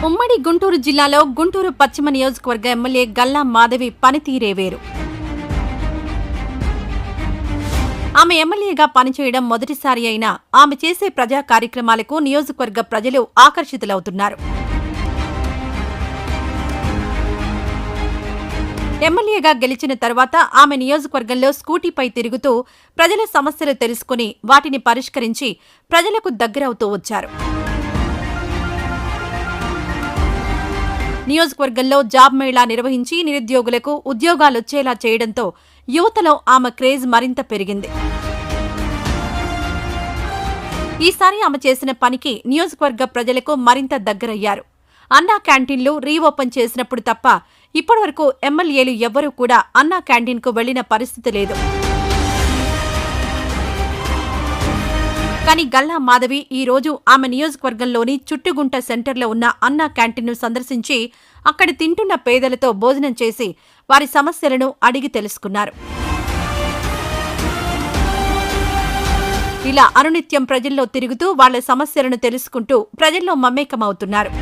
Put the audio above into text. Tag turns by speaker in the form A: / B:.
A: ఉమ్మడి గుంటూరు జిల్లాలో గుంటూరు పశ్చిమ నియోజకవర్గ ఎమ్మెల్యే గల్లా మాధవి పనితీరే వేరు. ఆమె ఎమ్మెల్యేగా పనిచేయడం మొదటిసారి అయినా ఆమె చేసే ప్రజా కార్యక్రమాలకు నియోజకవర్గ ప్రజలు ఆకర్షితులవుతున్నారు. ఎమ్మెల్యేగా గెలిచిన తర్వాత ఆమె నియోజకవర్గంలో స్కూటీపై తిరుగుతూ ప్రజల సమస్యలు తెలుసుకుని వాటిని పరిష్కరించి ప్రజలకు దగ్గరవుతూ వచ్చారు. నియోజకవర్గంలో జాబ్ మేళా నిర్వహించి నిరుద్యోగులకు ఉద్యోగాలొచ్చేలా చేయడంతో యువతలో ఆమె క్రేజ్ మరింత పెరిగింది. ఈసారి ఆమె చేసిన పనికి నియోజకవర్గ ప్రజలకు మరింత దగ్గరయ్యారు. అన్నా క్యాంటీన్లు రీఓపెన్ చేసినప్పుడు తప్ప ఇప్పటివరకు ఎమ్మెల్యేలు ఎవ్వరూ కూడా అన్నా క్యాంటీన్కు వెళ్లిన పరిస్థితి లేదు. కానీ గల్లా మాధవి ఈ రోజు ఆమె నియోజకవర్గంలోని చుట్టుగుంట సెంటర్లో ఉన్న అన్నా క్యాంటీన్ను సందర్శించి అక్కడి తింటున్న పేదలతో భోజనం చేసి వారి సమస్యలను అడిగి తెలుసుకున్నారు. ఇలా అనునిత్యం ప్రజల్లో తిరుగుతూ వాళ్ల సమస్యలను తెలుసుకుంటూ ప్రజల్లో మమేకమవుతున్నారు.